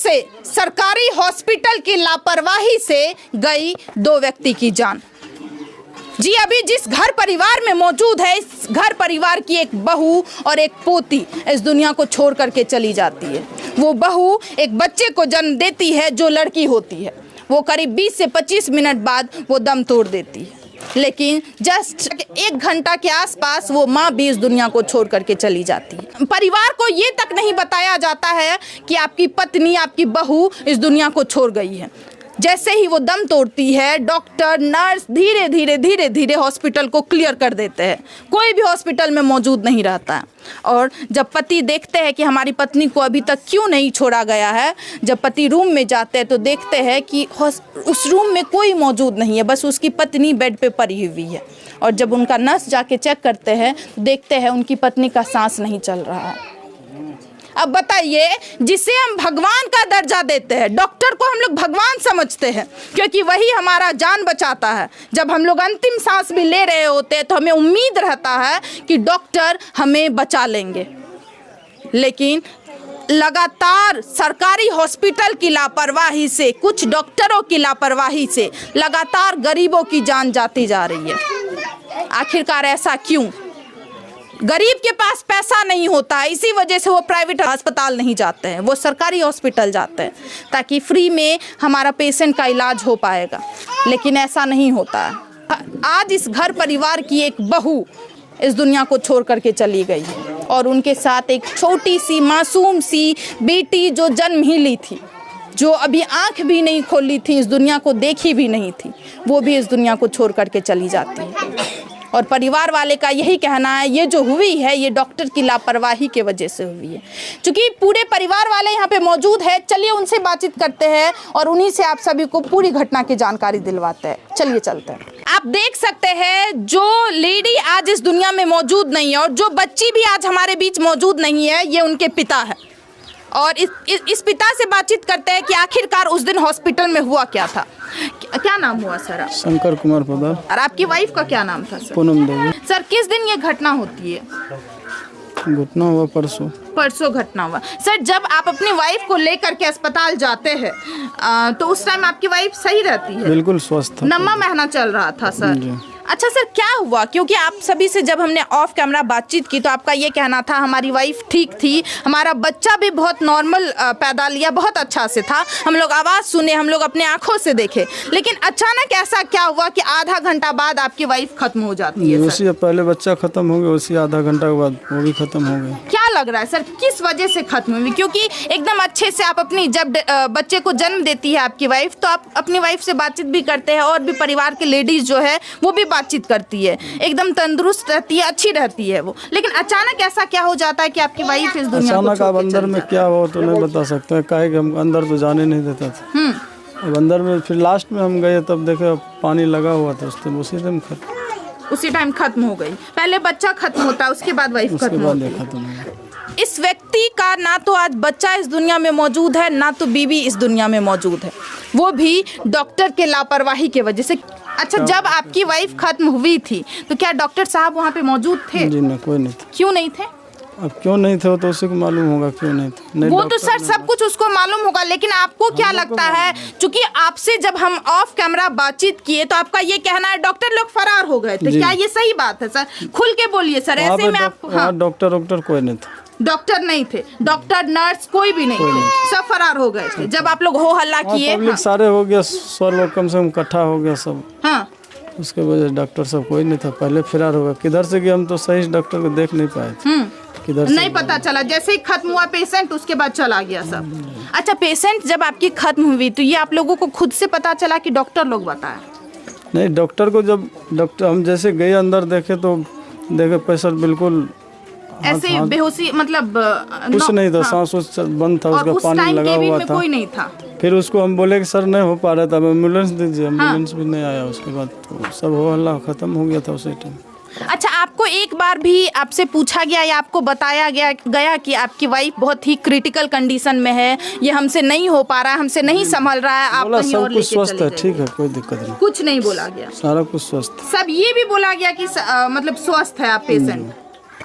से सरकारी हॉस्पिटल की लापरवाही से गई 2 व्यक्ति की जान। जी अभी जिस घर परिवार में मौजूद है, इस घर परिवार की एक बहू और एक पोती इस दुनिया को छोड़ करके चली जाती है। वो बहू एक बच्चे को जन्म देती है जो लड़की होती है। वो करीब 20 से 25 मिनट बाद वो दम तोड़ देती है, लेकिन जस्ट 1 घंटा के आसपास वो माँ भी इस दुनिया को छोड़ करके चली जाती है। परिवार को ये तक नहीं बताया जाता है कि आपकी पत्नी, आपकी बहू इस दुनिया को छोड़ गई है। जैसे ही वो दम तोड़ती है, डॉक्टर, नर्स धीरे धीरे हॉस्पिटल को क्लियर कर देते हैं। कोई भी हॉस्पिटल में मौजूद नहीं रहता है। और जब पति देखते हैं कि हमारी पत्नी को अभी तक क्यों नहीं छोड़ा गया है, जब पति रूम में जाते हैं तो देखते हैं कि उस रूम में कोई मौजूद नहीं है, बस उसकी पत्नी बेड पे पड़ी हुई है। और जब उनका नर्स जाके चेक करते हैं, देखते हैं उनकी पत्नी का सांस नहीं चल रहा है। अब बताइए, जिसे हम भगवान का दर्जा देते हैं, डॉक्टर को हम लोग भगवान समझते हैं क्योंकि वही हमारा जान बचाता है। जब हम लोग अंतिम सांस भी ले रहे होते हैं तो हमें उम्मीद रहता है कि डॉक्टर हमें बचा लेंगे, लेकिन लगातार सरकारी हॉस्पिटल की लापरवाही से, कुछ डॉक्टरों की लापरवाही से लगातार गरीबों की जान जाती जा रही है। आखिरकार ऐसा क्यों? गरीब के पास पैसा नहीं होता है, इसी वजह से वो प्राइवेट अस्पताल नहीं जाते हैं, वो सरकारी हॉस्पिटल जाते हैं ताकि फ्री में हमारा पेशेंट का इलाज हो पाएगा। लेकिन ऐसा नहीं होता है। आज इस घर परिवार की एक बहू इस दुनिया को छोड़ करके चली गई है और उनके साथ एक छोटी सी मासूम सी बेटी जो जन्म ही ली थी, जो अभी आंख भी नहीं खोली थी, इस दुनिया को देखी भी नहीं थी, वो भी इस दुनिया को छोड़ करके चली जाती है। और परिवार वाले का यही कहना है, ये जो हुई है ये डॉक्टर की लापरवाही के वजह से हुई है। क्योंकि पूरे परिवार वाले यहाँ पे मौजूद है, चलिए उनसे बातचीत करते हैं और उन्हीं से आप सभी को पूरी घटना की जानकारी दिलवाते हैं। चलिए चलते हैं। आप देख सकते हैं जो लेडी आज इस दुनिया में मौजूद नहीं है और जो बच्ची भी आज हमारे बीच मौजूद नहीं है, ये उनके पिता है। और इस पिता से बातचीत करते हैं कि आखिरकार उस दिन हॉस्पिटल में हुआ क्या था। क्या नाम हुआ सर? शंकर कुमार पदार। और आपकी वाइफ का क्या नाम था सर? पूनम देवी। सर किस दिन ये घटना होती है? घटना हुआ परसों घटना हुआ। सर जब आप अपनी वाइफ को लेकर के अस्पताल जाते हैं तो उस टाइम आपकी वाइफ सही रहती है? बिल्कुल स्वस्थ था, नम्मा महीना चल रहा था सर। अच्छा सर क्या हुआ? क्योंकि आप सभी से जब हमने ऑफ कैमरा बातचीत की तो आपका ये कहना था हमारी वाइफ ठीक थी, हमारा बच्चा भी बहुत नॉर्मल पैदा लिया, बहुत अच्छा से था, हम लोग आवाज़ सुने, हम लोग अपने आंखों से देखे। लेकिन अचानक ऐसा क्या हुआ कि आधा घंटा बाद आपकी वाइफ खत्म हो जाती है? उसी पहले बच्चा खत्म हो गया, उसी आधा घंटा के बाद वो भी खत्म हो गया। क्या लग रहा है सर किस वजह से खत्म हुई? क्योंकि एकदम अच्छे से आप अपनी जब बच्चे को जन्म देती है आपकी वाइफ तो आप अपनी वाइफ से बातचीत भी करते हैं और भी परिवार के लेडीज जो है वो भी बातचीत करती है, एकदम तंदुरुस्त रहती है, अच्छी रहती है वो। लेकिन अचानक ऐसा क्या हो जाता है कि आपकी वाइफ इस दुनिया को छोड़ के अचानक आप अंदर में क्या हुआ तो नहीं बता सकते, काहे कि हम अंदर तो जाने नहीं देता था। अब अंदर में फिर लास्ट में हम गए तब देखे पानी लगा हुआ था, उसी टाइम खत्म हो गई। पहले बच्चा खत्म होता है उसके बाद वाइफ खत्म होती है। इस व्यक्ति का ना तो आज बच्चा इस दुनिया में मौजूद है, ना तो बीवी इस दुनिया में मौजूद है, वो भी डॉक्टर के लापरवाही के वजह से। अच्छा जब आपकी वाइफ खत्म हुई थी तो क्या डॉक्टर साहब वहाँ पे मौजूद थे? जी नहीं, कोई नहीं था। क्यों नहीं थे? अब क्यों नहीं थे तो उसी को मालूम होगा क्यों नहीं थे। नहीं, वो तो सर सब कुछ उसको मालूम होगा, लेकिन आपको क्या लगता है? क्योंकि आपसे जब हम ऑफ कैमरा बातचीत किए तो आपका ये कहना है डॉक्टर लोग फरार हो गए थे, क्या ये सही बात है सर? खुल के बोलिए सर, ऐसे में आप। हाँ डॉक्टर कोई नहीं था, डॉक्टर नहीं थे, डॉक्टर नर्स कोई भी नहीं थे, सब फरार हो गए थे। जब आप लोग हो हल्ला किए, पब्लिक सारे हो गया, 100 लोग कम से कम इकट्ठा हो गया सब। हाँ उसके वजह डॉक्टर सब कोई नहीं था, पहले फरार हो गया। किधर से गए हम तो सही डॉक्टर को देख नहीं पाए थे, किधर नहीं पता चला। जैसे ही खत्म हुआ पेशेंट उसके बाद चला गया सब। अच्छा पेशेंट जब आपकी खत्म हुई तो ये आप लोगों को खुद से पता चला कि डॉक्टर लोग बताया? नहीं, डॉक्टर को जब डॉक्टर हम जैसे गए अंदर देखे तो देखे पेशेंट बिल्कुल ऐसे बेहोशी, मतलब कुछ नहीं था, सांस बंद था, उसका पानी लगा हुआ था, कोई नहीं था। फिर उसको हम बोले कि सर नहीं हो पा रहा था, एम्बुलेंस दीजिए, एम्बुलेंस भी नहीं आया। उसके बाद तो सब हो हल्ला खत्म हो गया था उसी टाइम। अच्छा आपको एक बार भी आपसे पूछा गया या आपको बताया गया कि आपकी वाइफ बहुत ही क्रिटिकल कंडीशन में है, ये हमसे नहीं हो पा रहा है, हमसे नहीं संभल रहा है, आप कहीं और लेके स्वस्थ है, ठीक है, कोई दिक्कत नहीं? कुछ नहीं बोला गया, सारा कुछ स्वस्थ। सब ये भी बोला गया कि मतलब स्वस्थ है आप पेशेंट?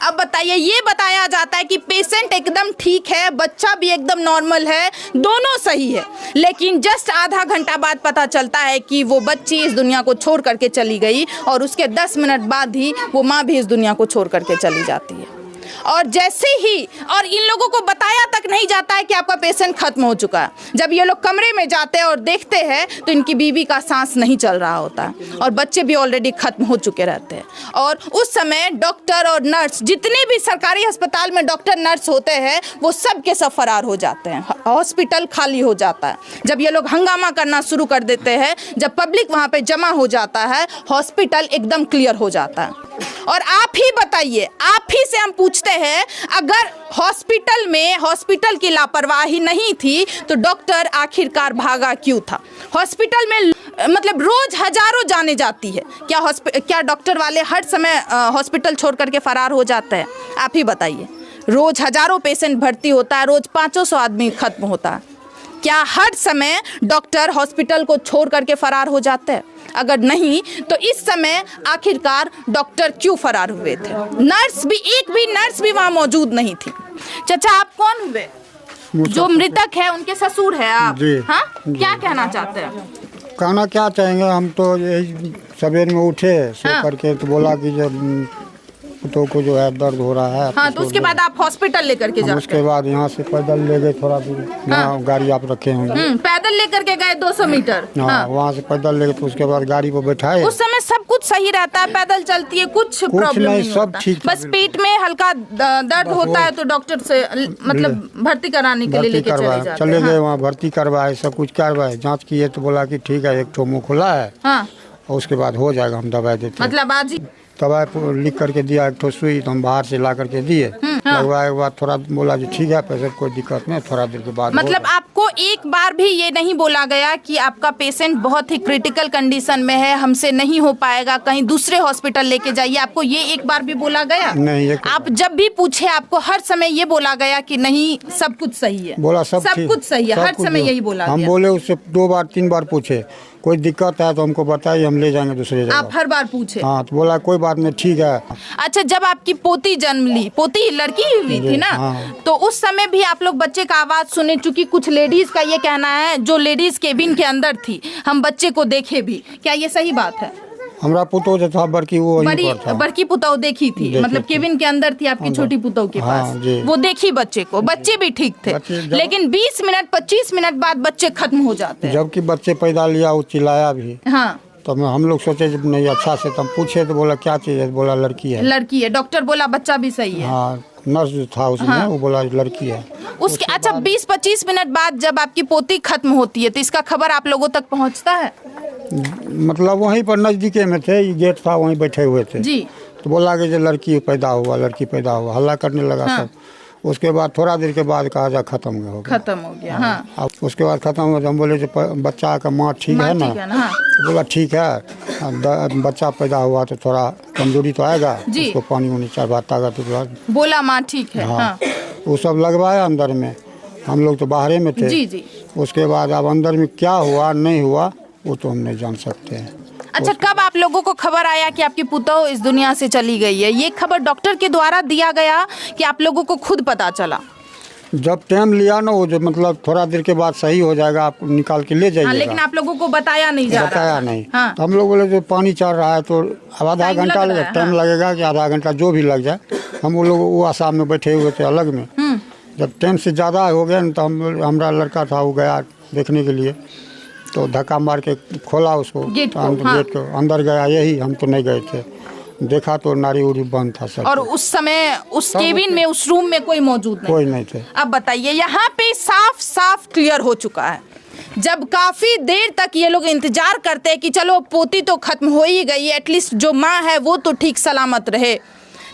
अब बताइए, ये बताया जाता है कि पेशेंट एकदम ठीक है, बच्चा भी एकदम नॉर्मल है, दोनों सही है, लेकिन जस्ट आधा घंटा बाद पता चलता है कि वो बच्ची इस दुनिया को छोड़ करके चली गई और उसके 10 मिनट बाद ही वो माँ भी इस दुनिया को छोड़ करके चली जाती है। और जैसे ही, और इन लोगों को बताया तक नहीं जाता है कि आपका पेशेंट खत्म हो चुका है। जब ये लोग कमरे में जाते हैं और देखते हैं तो इनकी बीवी का सांस नहीं चल रहा होता है और बच्चे भी ऑलरेडी खत्म हो चुके रहते हैं। और उस समय डॉक्टर और नर्स, जितने भी सरकारी अस्पताल में डॉक्टर नर्स होते हैं, वो सब के सब फरार हो जाते हैं, हॉस्पिटल खाली हो जाता है। जब ये लोग हंगामा करना शुरू कर देते हैं, जब पब्लिक वहाँ पे जमा हो जाता है, हॉस्पिटल एकदम क्लियर हो जाता है। और आप ही बताइए, आप ही से हम पूछते हैं, अगर हॉस्पिटल की लापरवाही नहीं थी तो डॉक्टर आखिरकार भागा क्यों था? हॉस्पिटल में मतलब रोज हजारों जाने जाती है, क्या डॉक्टर वाले हर समय हॉस्पिटल छोड़ करके फरार हो जाते हैं? आप ही बताइए। रोज हजारों पेशेंट भर्ती होता है, रोज 500 आदमी खत्म होता है, क्या हर समय डॉक्टर हॉस्पिटल को छोड़ करके फरार हो जाते हैं? अगर नहीं तो इस समय आखिरकार डॉक्टर क्यों फरार हुए थे? एक भी नर्स भी वहाँ मौजूद नहीं थी। चाचा, आप कौन हुए? जो मृतक है उनके ससुर है आप? हाँ, क्या कहना चाहते हैं? कहना क्या चाहेंगे, हम तो यही सवेर में उठे सो करके तो बोला कि जब पुतों को जो है दर्द हो रहा है। हाँ, तो उसके बाद आप हॉस्पिटल लेकर के जाते? उसके बाद यहाँ से पैदल ले गए थोड़ा दूर, गाड़ी आप रखे होंगे। पैदल लेकर के गए 200 मीटर? हाँ, वहाँ से पैदल ले गए, तो उसके बाद गाड़ी पर बैठाए। उस समय सब कुछ सही रहता है, पैदल चलती है, कुछ प्रॉब्लम नहीं, सब ठीक, बस पेट में हल्का दर्द होता है तो डॉक्टर से मतलब भर्ती कराने के लिए लेके चले गए। वहाँ भर्ती करवाए, सब कुछ करवाए, जाँच किए तो बोला कि ठीक है, एक ठो मुँह खुला है और उसके बाद हो जाएगा, हम दवाई देते। मतलब आज ही दवाई लिख करके दिया, एक ठो सुई तो हम बाहर से ला करके दिए। लगवाए के बाद थोड़ा बोला जी ठीक है, पेशेंट कोई दिक्कत नहीं, थोड़ा देर के बाद। मतलब आपको एक बार भी ये नहीं बोला गया कि आपका पेशेंट बहुत ही क्रिटिकल कंडीशन में है, हमसे नहीं हो पाएगा, कहीं दूसरे हॉस्पिटल लेके जाइए? आपको ये एक बार भी बोला गया? नहीं। आप जब भी पूछे आपको हर समय ये बोला गया कि नहीं, सब कुछ सही है? बोला सब कुछ सही है, हर समय यही बोला? हम बोले उससे 2 बार 3 बार पूछे, कोई दिक्कत है तो हमको बताइए, हम ले जाएंगे दूसरे जगह। आप हर बार पूछे? हाँ, तो बोला कोई बात नहीं, ठीक है। अच्छा, जब आपकी पोती जन्म ली, पोती लड़की हुई थी ना, तो उस समय भी आप लोग बच्चे का आवाज सुने? चूंकि कुछ लेडीज का ये कहना है, जो लेडीज केबिन के अंदर थी, हम बच्चे को देखे भी, क्या ये सही बात है? हमरा पुतौ जो था बड़की, वो बड़की पुतौ देखी थी, मतलब केबिन के अंदर थी आपकी छोटी पुतौ के पास, वो देखी बच्चे को, बच्चे भी ठीक थे, लेकिन 20 मिनट 25 मिनट बाद बच्चे खत्म हो जाते हैं। जबकि बच्चे पैदा लिया, वो चिल्लाया भी। हाँ, तो हम लोग सोचे जब नहीं अच्छा से, तब पूछे तो बोला क्या चीज है? बोला लड़की है। लड़की है। डॉक्टर बोला बच्चा भी सही है। हाँ, नर्स जो था उसमें वो बोला लड़की है। उसके अच्छा 20-25 मिनट बाद जब आपकी पोती खत्म होती है तो इसका खबर आप लोगों तक पहुंचता है? मतलब वहीं पर नजदीके में थे, गेट था, वहीं बैठे हुए थे जी। तो बोला कि लड़की पैदा हुआ, लड़की पैदा हुआ, हल्ला करने लगा सब। उसके बाद थोड़ा देर के बाद कहा जा खत्म हो गया। हाँ। अब उसके बाद खत्म हुआ, हम बोले बच्चा का माँ ठीक है ना? तो बोला ठीक है, बच्चा पैदा हुआ तो थोड़ा कमजोरी तो आएगा, उसको पानी वानी चढ़वा, ताकत बोला माँ ठीक है। हाँ। वो सब लगवाया अंदर में, हम लोग तो बाहर में थे। जी। उसके बाद अब अंदर में क्या हुआ नहीं हुआ वो तो हम नहीं जान सकते हैं। अच्छा, कब आप लोगों को खबर आया कि आपकी पुतौ इस दुनिया से चली गई है? ये खबर डॉक्टर के द्वारा दिया गया कि आप लोगों को खुद पता चला? जब टाइम लिया ना, वो जो मतलब थोड़ा देर के बाद सही हो जाएगा, आप निकाल के ले जाइएगा। लेकिन आप लोगों को बताया नहीं जा रहा? बताया नहीं। तो हम लोग बोले जो पानी चढ़ रहा है तो अब आधा घंटा टाइम लगेगा कि आधा घंटा जो भी लग जाए। हम वो लोग वो आसाम में बैठे हुए थे अलग में। जब टाइम से ज़्यादा हो गया तो हमारा लड़का था, वो गया देखने के लिए, तो धक्का मार के खोला उसको, गेट को अंदर गया। यही हम तो नहीं गए थे, देखा तो नारी उरी बंद था सब। और उस समय उस केबिन में, उस रूम में कोई मौजूद नहीं? कोई नहीं थे। अब बताइए, यहाँ पे साफ साफ क्लियर हो चुका है। जब काफी देर तक ये लोग इंतजार करते हैं कि चलो पोती तो खत्म हो ही गई, एटलीस्ट जो माँ है वो तो ठीक सलामत रहे,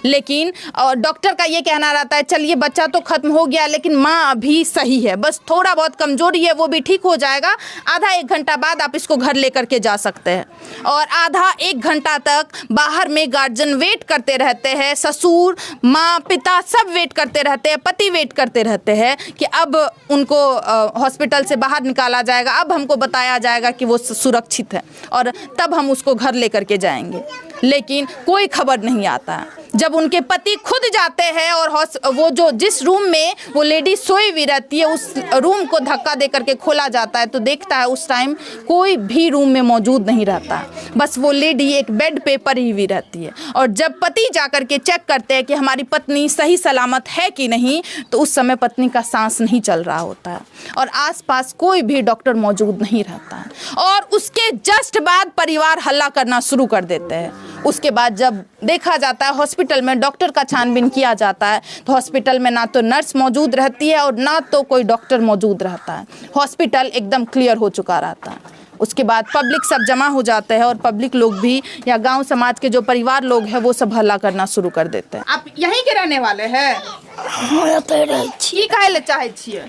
लेकिन डॉक्टर का ये कहना रहता है चलिए बच्चा तो खत्म हो गया लेकिन माँ अभी सही है, बस थोड़ा बहुत कमजोरी है, वो भी ठीक हो जाएगा, आधा 1 घंटा बाद आप इसको घर लेकर के जा सकते हैं। और आधा 1 घंटा तक बाहर में गार्जियन वेट करते रहते हैं, ससुर माँ पिता सब वेट करते रहते हैं, पति वेट करते रहते हैं कि अब उनको हॉस्पिटल से बाहर निकाला जाएगा, अब हमको बताया जाएगा कि वो सुरक्षित है और तब हम उसको घर लेकर के जाएंगे, लेकिन कोई खबर नहीं आता है। जब उनके पति खुद जाते हैं और वो जो जिस रूम में वो लेडी सोई हुई रहती है उस रूम को धक्का दे करके खोला जाता है तो देखता है उस टाइम कोई भी रूम में मौजूद नहीं रहता, बस वो लेडी एक बेड पे पड़ी हुई रहती है। और जब पति जा करके चेक करते हैं कि हमारी पत्नी सही सलामत है कि नहीं, तो उस समय पत्नी का सांस नहीं चल रहा होता है और आसपास कोई भी डॉक्टर मौजूद नहीं रहता है। और उसके जस्ट बाद परिवार हल्ला करना शुरू कर देते हैं। उसके बाद जब देखा जाता है हॉस्पिटल में डॉक्टर का छानबीन किया जाता है तो हॉस्पिटल में ना तो नर्स मौजूद रहती है और ना तो कोई डॉक्टर मौजूद रहता है। हॉस्पिटल एकदम क्लियर हो चुका रहता है। उसके बाद पब्लिक सब जमा हो जाते हैं और पब्लिक लोग भी या गांव समाज के जो परिवार लोग हैं वो सब हल्ला करना शुरू कर देते हैं। आप यहीं के रहने वाले हैं? की काहे ले चाहे छिए?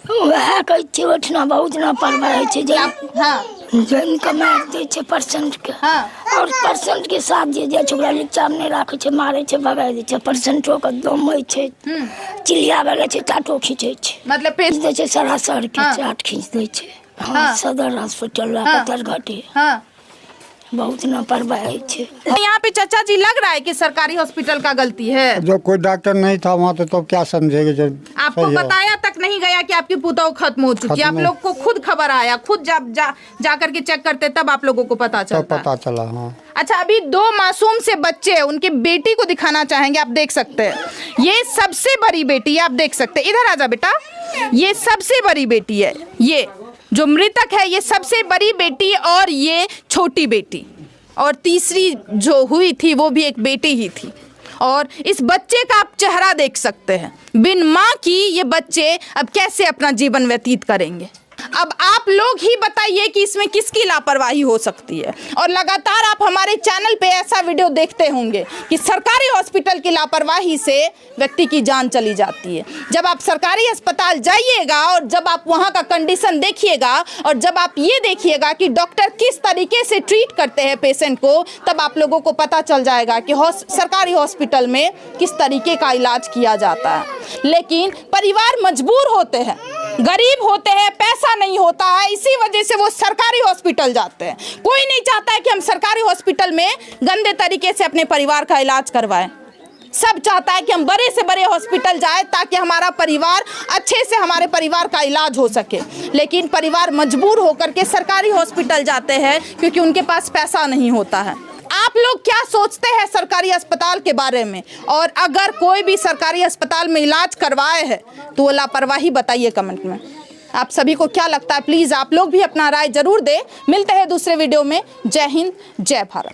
वह कहै छै ओठना बहुत ना परवाह छै जे हाँ जन कमार दै छै पेशेंट के। हाँ और पेशेंट के साथ जे जाइ छै ओकरा नीचा में राखे छै, मारे छै, भगा दै छै। पेशेंटो के दम होइ छै, चिल्ला बगे छै, टाटो खींचे छै, मतलब खींच दै छै, सरासर के चाट खींच दै छै। हाँ, सदर हॉस्पिटल पत्थरघाटी हाँ बहुत ना परवाह छै। यहाँ पे चाचा जी लग रहा है कि सरकारी हॉस्पिटल का गलती है। जो कोई डॉक्टर नहीं था वहाँ तो क्या समझेंगे जब आपको बताया तक नहीं गया कि आपकी पुतौ खत्म हो चुकी है? आप लोग को खुद खबर आया, खुद जब जा करके चेक करते तब आप लोगों को पता चलता? पता चला। हाँ। अच्छा, अभी 2 मासूम से बच्चे, उनकी बेटी को दिखाना चाहेंगे। आप देख सकते हैं ये सबसे बड़ी बेटी है, आप देख सकते हैं। इधर आजा बेटा, ये सबसे बड़ी बेटी है। ये जो मृतक है ये सबसे बड़ी बेटी और ये छोटी बेटी, और तीसरी जो हुई थी वो भी एक बेटी ही थी। और इस बच्चे का आप चेहरा देख सकते हैं, बिन माँ की ये बच्चे अब कैसे अपना जीवन व्यतीत करेंगे। अब आप लोग ही बताइए कि इसमें किसकी लापरवाही हो सकती है। और लगातार आप हमारे चैनल पे ऐसा वीडियो देखते होंगे कि सरकारी हॉस्पिटल की लापरवाही से व्यक्ति की जान चली जाती है। जब आप सरकारी अस्पताल जाइएगा और जब आप वहाँ का कंडीशन देखिएगा और जब आप ये देखिएगा कि डॉक्टर किस तरीके से ट्रीट करते हैं पेशेंट को, तब आप लोगों को पता चल जाएगा कि सरकारी हॉस्पिटल में किस तरीके का इलाज किया जाता है। लेकिन परिवार मजबूर होते हैं, गरीब होते हैं, पैसा नहीं होता है, इसी वजह से वो सरकारी हॉस्पिटल जाते हैं। कोई नहीं चाहता है कि हम सरकारी हॉस्पिटल में गंदे तरीके से अपने परिवार का इलाज करवाएं। सब चाहता है कि हम बड़े से बड़े हॉस्पिटल जाएं ताकि हमारा परिवार अच्छे से, हमारे परिवार का इलाज हो सके। लेकिन परिवार मजबूर होकर के सरकारी हॉस्पिटल जाते हैं क्योंकि उनके पास पैसा नहीं होता है। आप लोग क्या सोचते हैं सरकारी अस्पताल के बारे में? और अगर कोई भी सरकारी अस्पताल में इलाज करवाए है तो वो लापरवाही बताइए कमेंट में। आप सभी को क्या लगता है? प्लीज़ आप लोग भी अपना राय जरूर दें। मिलते हैं दूसरे वीडियो में। जय हिंद, जय भारत।